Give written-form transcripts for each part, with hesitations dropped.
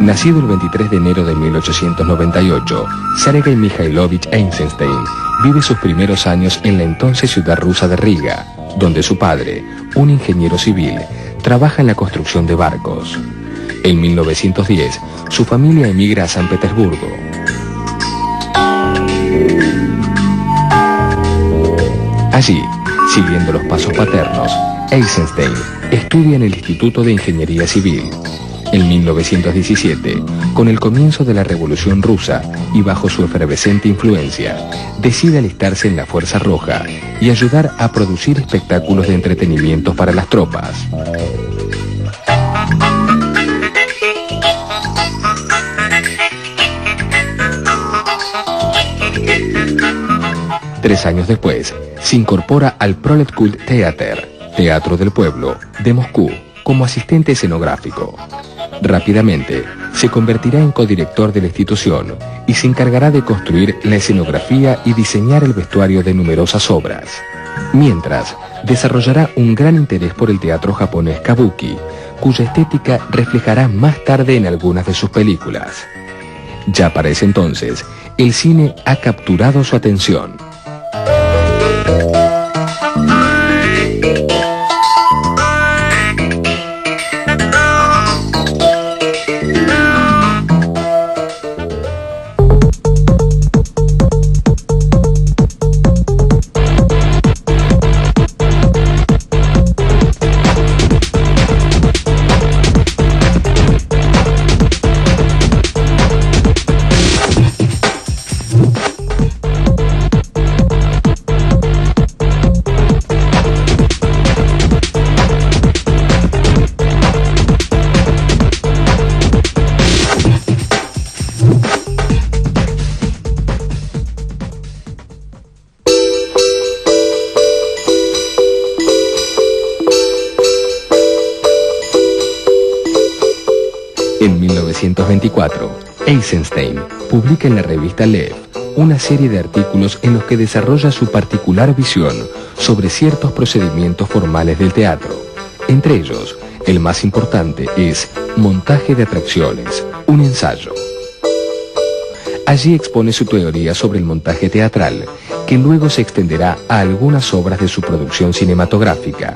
Nacido el 23 de enero de 1898, Sergei Mikhailovich Eisenstein vive sus primeros años en la entonces ciudad rusa de Riga, donde su padre, un ingeniero civil, trabaja en la construcción de barcos. En 1910, su familia emigra a San Petersburgo. Allí, siguiendo los pasos paternos, Eisenstein estudia en el Instituto de Ingeniería Civil. En 1917, con el comienzo de la Revolución Rusa y bajo su efervescente influencia, decide alistarse en la Fuerza Roja y ayudar a producir espectáculos de entretenimiento para las tropas. Tres años después, se incorpora al Proletkult Theater, Teatro del Pueblo, de Moscú, como asistente escenográfico. Rápidamente, se convertirá en codirector de la institución y se encargará de construir la escenografía y diseñar el vestuario de numerosas obras. Mientras, desarrollará un gran interés por el teatro japonés kabuki, cuya estética reflejará más tarde en algunas de sus películas. Ya para ese entonces, el cine ha capturado su atención. En 1924, Eisenstein publica en la revista Lev una serie de artículos en los que desarrolla su particular visión sobre ciertos procedimientos formales del teatro. Entre ellos, el más importante es Montaje de atracciones, un ensayo. Allí expone su teoría sobre el montaje teatral, que luego se extenderá a algunas obras de su producción cinematográfica.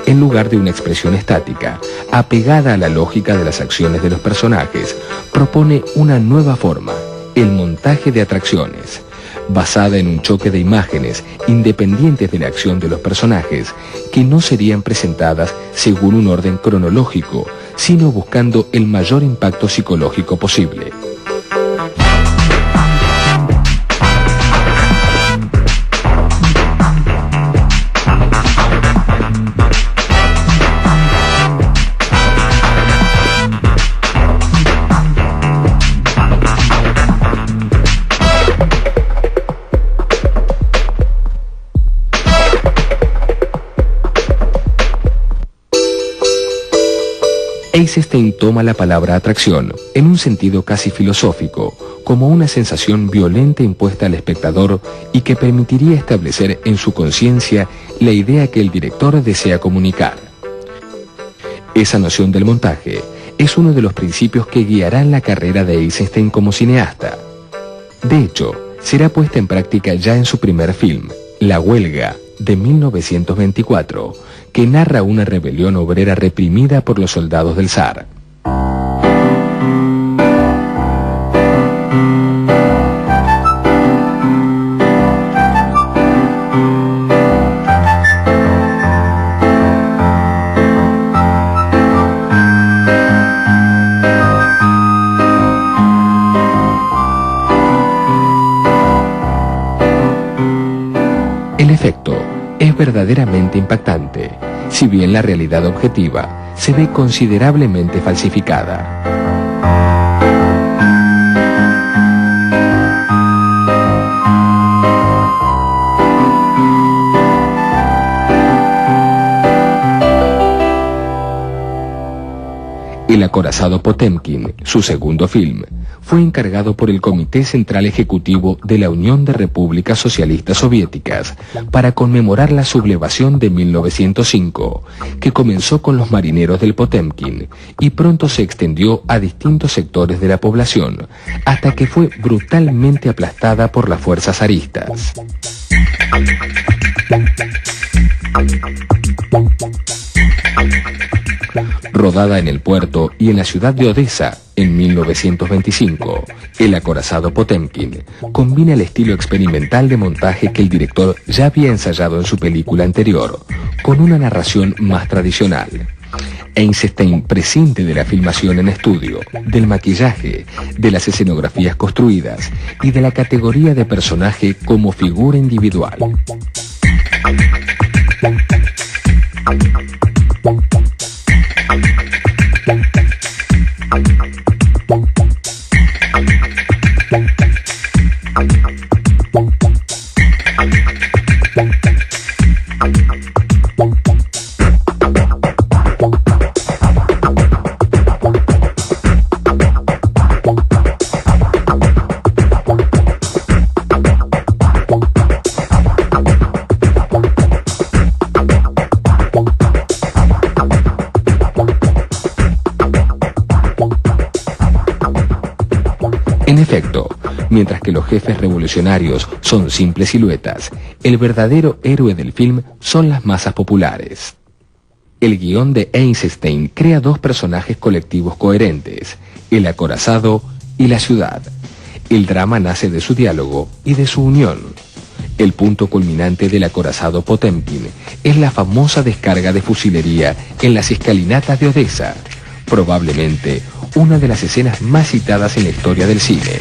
En lugar de una expresión estática, apegada a la lógica de las acciones de los personajes, propone una nueva forma, el montaje de atracciones, basada en un choque de imágenes independientes de la acción de los personajes, que no serían presentadas según un orden cronológico, sino buscando el mayor impacto psicológico posible. Eisenstein toma la palabra atracción en un sentido casi filosófico, como una sensación violenta impuesta al espectador y que permitiría establecer en su conciencia la idea que el director desea comunicar. Esa noción del montaje es uno de los principios que guiarán la carrera de Eisenstein como cineasta. De hecho, será puesta en práctica ya en su primer film, La Huelga, de 1924, que narra una rebelión obrera reprimida por los soldados del zar. El efecto es verdaderamente impactante, si bien la realidad objetiva se ve considerablemente falsificada. El acorazado Potemkin, su segundo film, fue encargado por el Comité Central Ejecutivo de la Unión de Repúblicas Socialistas Soviéticas para conmemorar la sublevación de 1905, que comenzó con los marineros del Potemkin y pronto se extendió a distintos sectores de la población, hasta que fue brutalmente aplastada por las fuerzas zaristas. Rodada en el puerto y en la ciudad de Odessa en 1925, el acorazado Potemkin combina el estilo experimental de montaje que el director ya había ensayado en su película anterior, con una narración más tradicional. Eisenstein prescinde de la filmación en estudio, del maquillaje, de las escenografías construidas y de la categoría de personaje como figura individual. En efecto, mientras que los jefes revolucionarios son simples siluetas, el verdadero héroe del film son las masas populares. El guión de Eisenstein crea dos personajes colectivos coherentes, el acorazado y la ciudad. El drama nace de su diálogo y de su unión. El punto culminante del acorazado Potemkin es la famosa descarga de fusilería en las escalinatas de Odessa, probablemente una de las escenas más citadas en la historia del cine.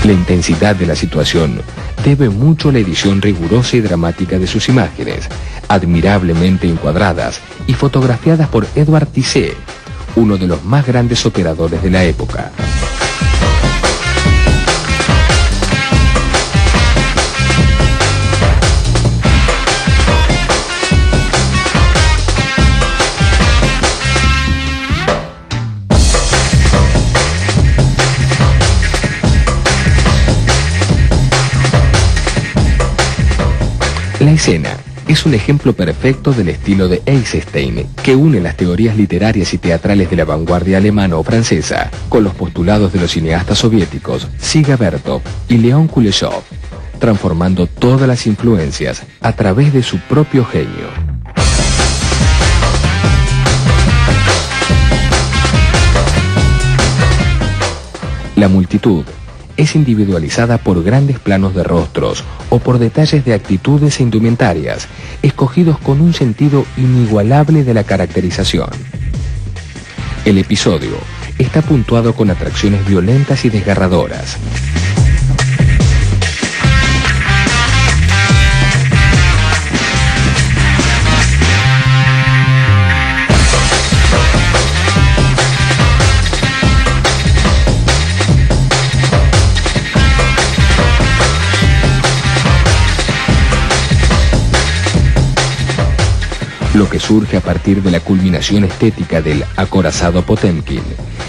La intensidad de la situación debe mucho a la edición rigurosa y dramática de sus imágenes, admirablemente encuadradas y fotografiadas por Edouard Tissé, uno de los más grandes operadores de la época. La escena es un ejemplo perfecto del estilo de Eisenstein, que une las teorías literarias y teatrales de la vanguardia alemana o francesa con los postulados de los cineastas soviéticos Dziga Vertov y Leon Kuleshov, transformando todas las influencias a través de su propio genio. La multitud es individualizada por grandes planos de rostros o por detalles de actitudes e indumentarias, escogidos con un sentido inigualable de la caracterización. El episodio está puntuado con atracciones violentas y desgarradoras. Lo que surge a partir de la culminación estética del acorazado Potemkin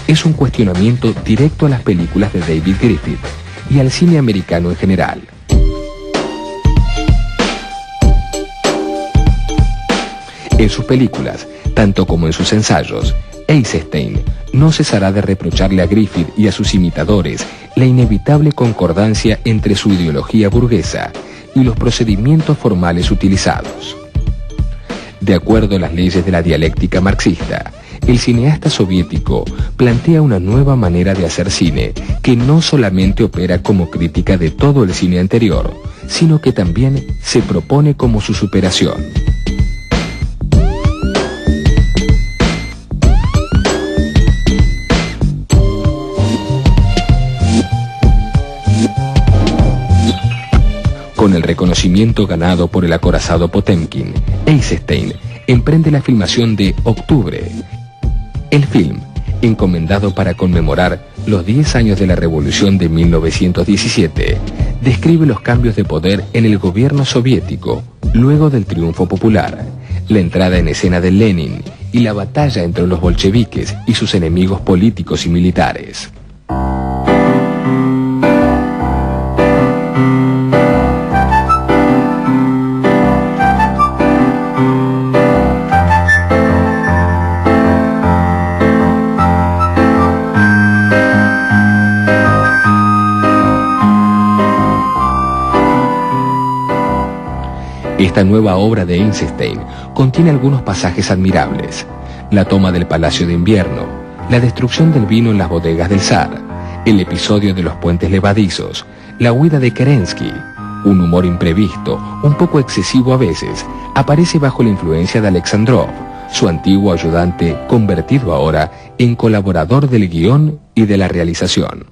es un cuestionamiento directo a las películas de David Griffith y al cine americano en general. En sus películas, tanto como en sus ensayos, Eisenstein no cesará de reprocharle a Griffith y a sus imitadores la inevitable concordancia entre su ideología burguesa y los procedimientos formales utilizados. De acuerdo a las leyes de la dialéctica marxista, el cineasta soviético plantea una nueva manera de hacer cine que no solamente opera como crítica de todo el cine anterior, sino que también se propone como su superación. Con el reconocimiento ganado por el acorazado Potemkin, Eisenstein emprende la filmación de Octubre. El film, encomendado para conmemorar los 10 años de la Revolución de 1917, describe los cambios de poder en el gobierno soviético luego del triunfo popular, la entrada en escena de Lenin y la batalla entre los bolcheviques y sus enemigos políticos y militares. Esta nueva obra de Eisenstein contiene algunos pasajes admirables: la toma del Palacio de Invierno, la destrucción del vino en las bodegas del zar, el episodio de los puentes levadizos, la huida de Kerensky. Un humor imprevisto, un poco excesivo a veces, aparece bajo la influencia de Alexandrov, su antiguo ayudante convertido ahora en colaborador del guión y de la realización.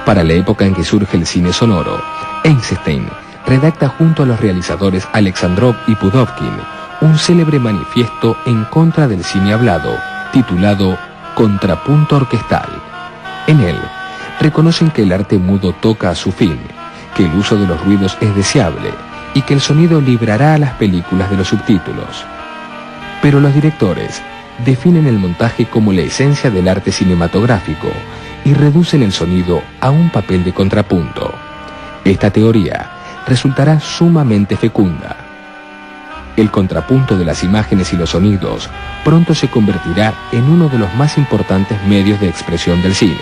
Para la época en que surge el cine sonoro, Eisenstein redacta junto a los realizadores Alexandrov y Pudovkin un célebre manifiesto en contra del cine hablado, titulado Contrapunto Orquestal. En él, reconocen que el arte mudo toca a su fin, que el uso de los ruidos es deseable y que el sonido librará a las películas de los subtítulos. Pero los directores definen el montaje como la esencia del arte cinematográfico y reducen el sonido a un papel de contrapunto. Esta teoría resultará sumamente fecunda. El contrapunto de las imágenes y los sonidos pronto se convertirá en uno de los más importantes medios de expresión del cine.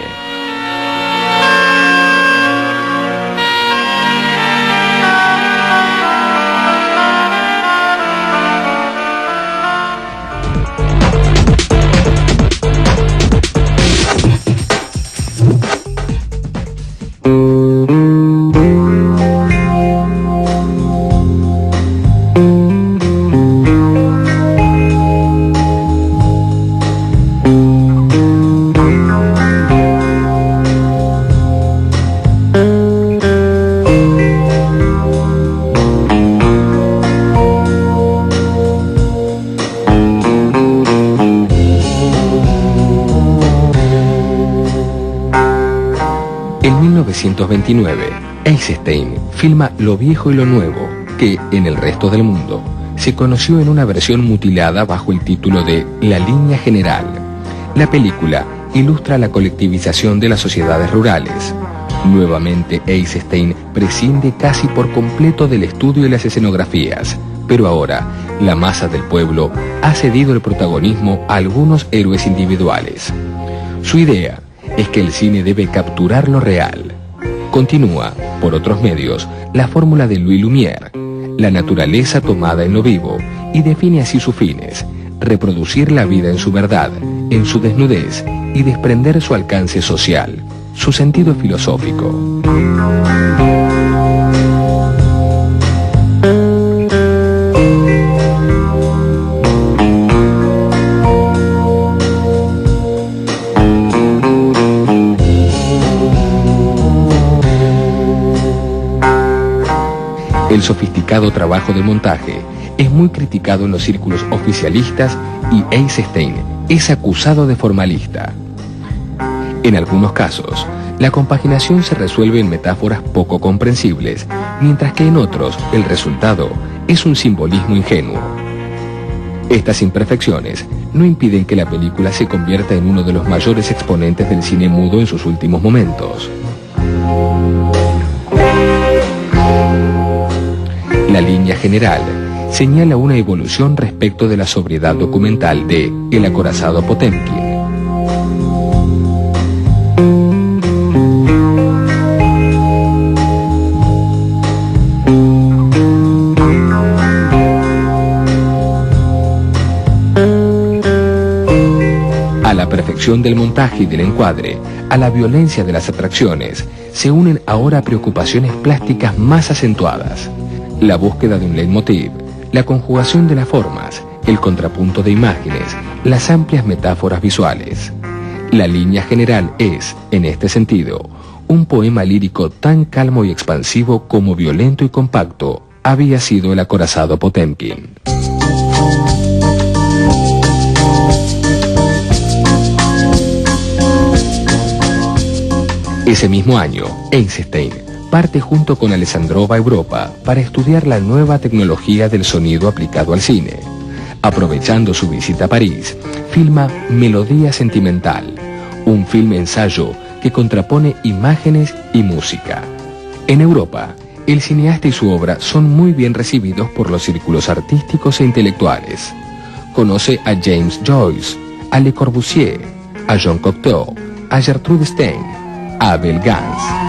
En 1929, Eisenstein filma Lo viejo y lo nuevo, que, en el resto del mundo, se conoció en una versión mutilada bajo el título de La línea general. La película ilustra la colectivización de las sociedades rurales. Nuevamente, Eisenstein prescinde casi por completo del estudio y las escenografías, pero ahora, la masa del pueblo ha cedido el protagonismo a algunos héroes individuales. Su idea es que el cine debe capturar lo real. Continúa, por otros medios, la fórmula de Louis Lumière, la naturaleza tomada en lo vivo, y define así sus fines: reproducir la vida en su verdad, en su desnudez, y desprender su alcance social, su sentido filosófico. El sofisticado trabajo de montaje es muy criticado en los círculos oficialistas y Eisenstein es acusado de formalista. En algunos casos, la compaginación se resuelve en metáforas poco comprensibles, mientras que en otros el resultado es un simbolismo ingenuo. Estas imperfecciones no impiden que la película se convierta en uno de los mayores exponentes del cine mudo en sus últimos momentos. La línea general señala una evolución respecto de la sobriedad documental de El acorazado Potemkin. A la perfección del montaje y del encuadre, a la violencia de las atracciones, se unen ahora preocupaciones plásticas más acentuadas. La búsqueda de un leitmotiv, la conjugación de las formas, el contrapunto de imágenes, las amplias metáforas visuales. La línea general es, en este sentido, un poema lírico tan calmo y expansivo como violento y compacto había sido El acorazado Potemkin. Ese mismo año, Eisenstein parte junto con Alessandrova a Europa para estudiar la nueva tecnología del sonido aplicado al cine. Aprovechando su visita a París, filma Melodía Sentimental, un filme ensayo que contrapone imágenes y música. En Europa, el cineasta y su obra son muy bien recibidos por los círculos artísticos e intelectuales. Conoce a James Joyce, a Le Corbusier, a Jean Cocteau, a Gertrude Stein, a Abel Gance.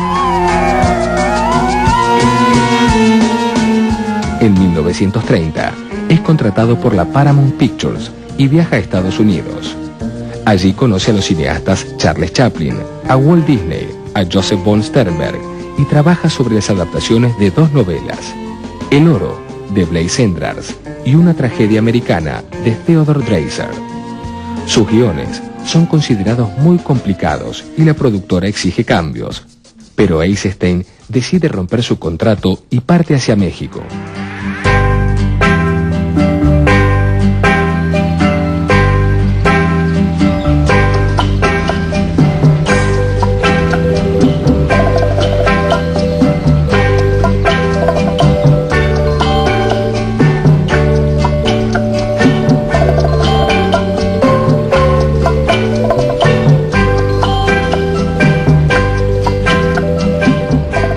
En 1930 es contratado por la Paramount Pictures y viaja a Estados Unidos. Allí conoce a los cineastas Charles Chaplin, a Walt Disney, a Joseph von Sternberg y trabaja sobre las adaptaciones de dos novelas, El oro, de Blaise Cendrars, y Una tragedia americana, de Theodore Dreiser. Sus guiones son considerados muy complicados y la productora exige cambios, pero Eisenstein decide romper su contrato y parte hacia México.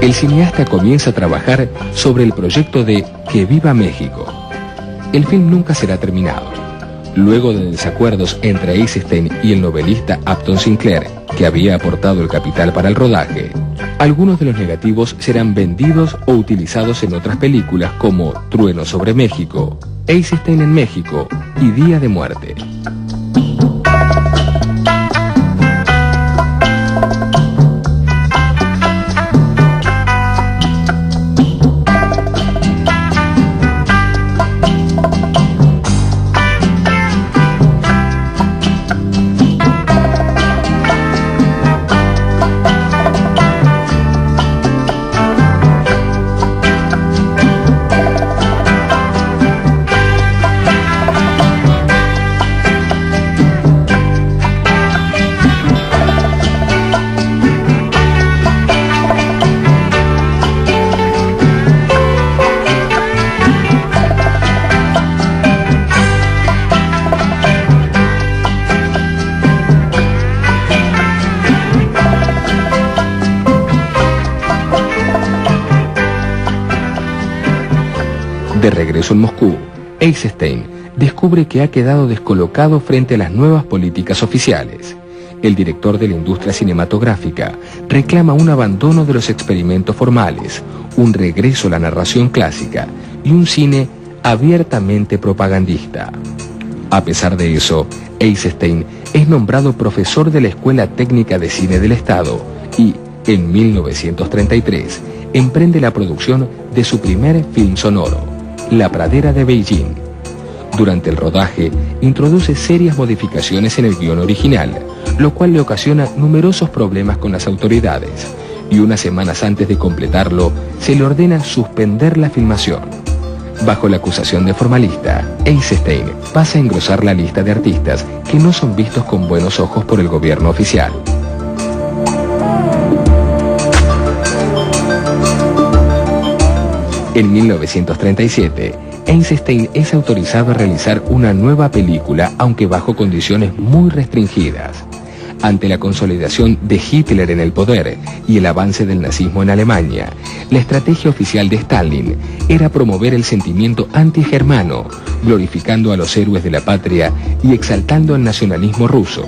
El cineasta comienza a trabajar sobre el proyecto de Que viva México. El film nunca será terminado. Luego de desacuerdos entre Eisenstein y el novelista Upton Sinclair, que había aportado el capital para el rodaje, algunos de los negativos serán vendidos o utilizados en otras películas como Trueno sobre México, Eisenstein en México y Día de Muerte. De regreso en Moscú, Eisenstein descubre que ha quedado descolocado frente a las nuevas políticas oficiales. El director de la industria cinematográfica reclama un abandono de los experimentos formales, un regreso a la narración clásica y un cine abiertamente propagandista. A pesar de eso, Eisenstein es nombrado profesor de la Escuela Técnica de Cine del Estado y, en 1933, emprende la producción de su primer film sonoro, La pradera de Beijing. Durante el rodaje, introduce serias modificaciones en el guión original, lo cual le ocasiona numerosos problemas con las autoridades, y unas semanas antes de completarlo, se le ordena suspender la filmación. Bajo la acusación de formalista, Eisenstein pasa a engrosar la lista de artistas que no son vistos con buenos ojos por el gobierno oficial. En 1937, Eisenstein es autorizado a realizar una nueva película, aunque bajo condiciones muy restringidas. Ante la consolidación de Hitler en el poder y el avance del nazismo en Alemania, la estrategia oficial de Stalin era promover el sentimiento antigermano, glorificando a los héroes de la patria y exaltando el nacionalismo ruso.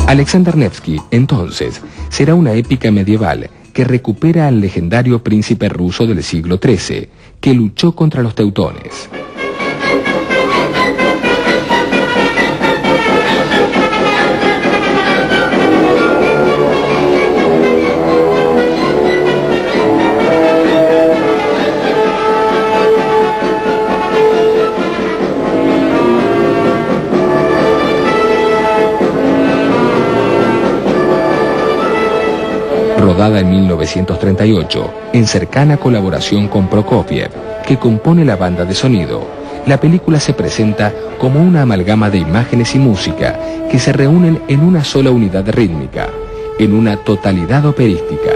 Alexander Nevsky, entonces, será una épica medieval que recupera al legendario príncipe ruso del siglo XIII, que luchó contra los teutones. Rodada en 1938, en cercana colaboración con Prokofiev, que compone la banda de sonido, la película se presenta como una amalgama de imágenes y música que se reúnen en una sola unidad rítmica, en una totalidad operística.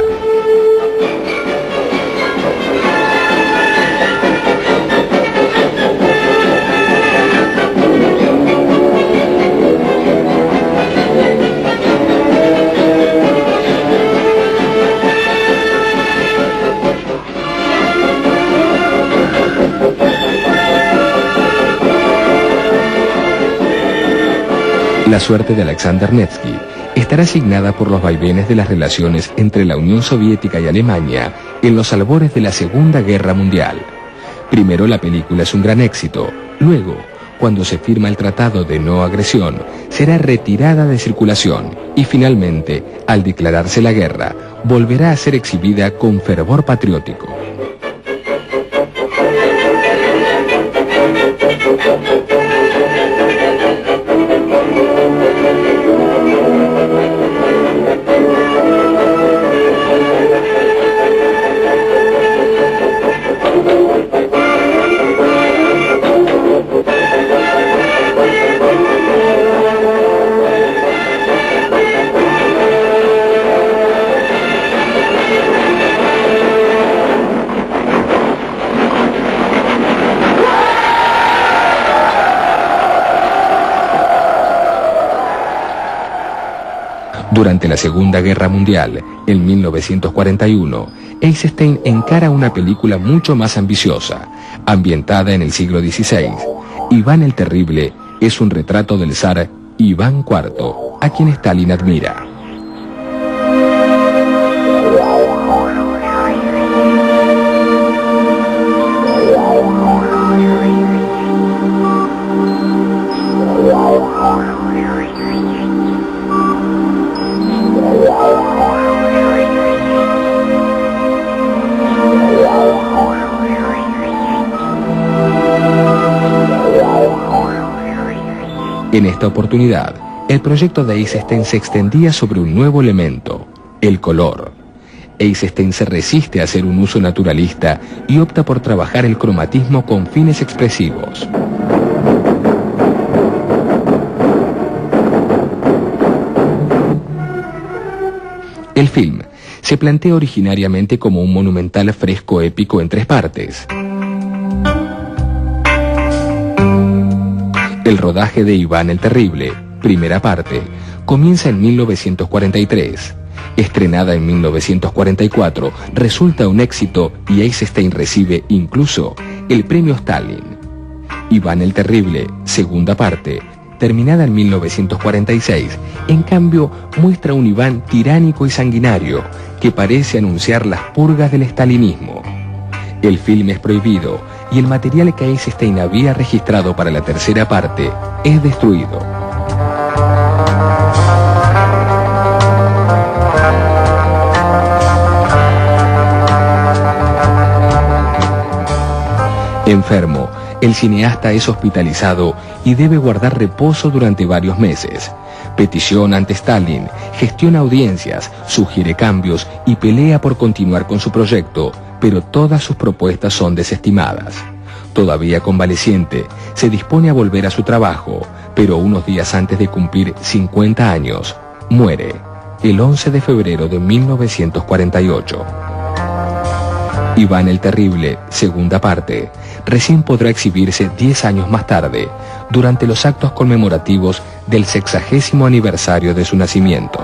La suerte de Alexander Nevsky estará asignada por los vaivenes de las relaciones entre la Unión Soviética y Alemania en los albores de la Segunda Guerra Mundial. Primero la película es un gran éxito, luego, cuando se firma el Tratado de No Agresión, será retirada de circulación y finalmente, al declararse la guerra, volverá a ser exhibida con fervor patriótico. Durante la Segunda Guerra Mundial, en 1941, Eisenstein encara una película mucho más ambiciosa, ambientada en el siglo XVI. Iván el Terrible es un retrato del zar Iván IV, a quien Stalin admira. En esta oportunidad, el proyecto de Eisenstein se extendía sobre un nuevo elemento, el color. Eisenstein se resiste a hacer un uso naturalista y opta por trabajar el cromatismo con fines expresivos. El film se plantea originariamente como un monumental fresco épico en 3 partes. El rodaje de Iván el Terrible, primera parte, comienza en 1943. Estrenada en 1944, resulta un éxito y Eisenstein recibe incluso el premio Stalin. Iván el Terrible, segunda parte, terminada en 1946, en cambio muestra un Iván tiránico y sanguinario que parece anunciar las purgas del stalinismo. El film es prohibido y el material que Eisenstein había registrado para la tercera parte es destruido. Enfermo, el cineasta es hospitalizado y debe guardar reposo durante varios meses. Petición ante Stalin, gestiona audiencias, sugiere cambios y pelea por continuar con su proyecto, pero todas sus propuestas son desestimadas. Todavía convaleciente, se dispone a volver a su trabajo, pero unos días antes de cumplir 50 años, muere. el 11 de febrero de 1948. Iván el Terrible, segunda parte, recién podrá exhibirse 10 años más tarde, durante los actos conmemorativos del 60º aniversario de su nacimiento.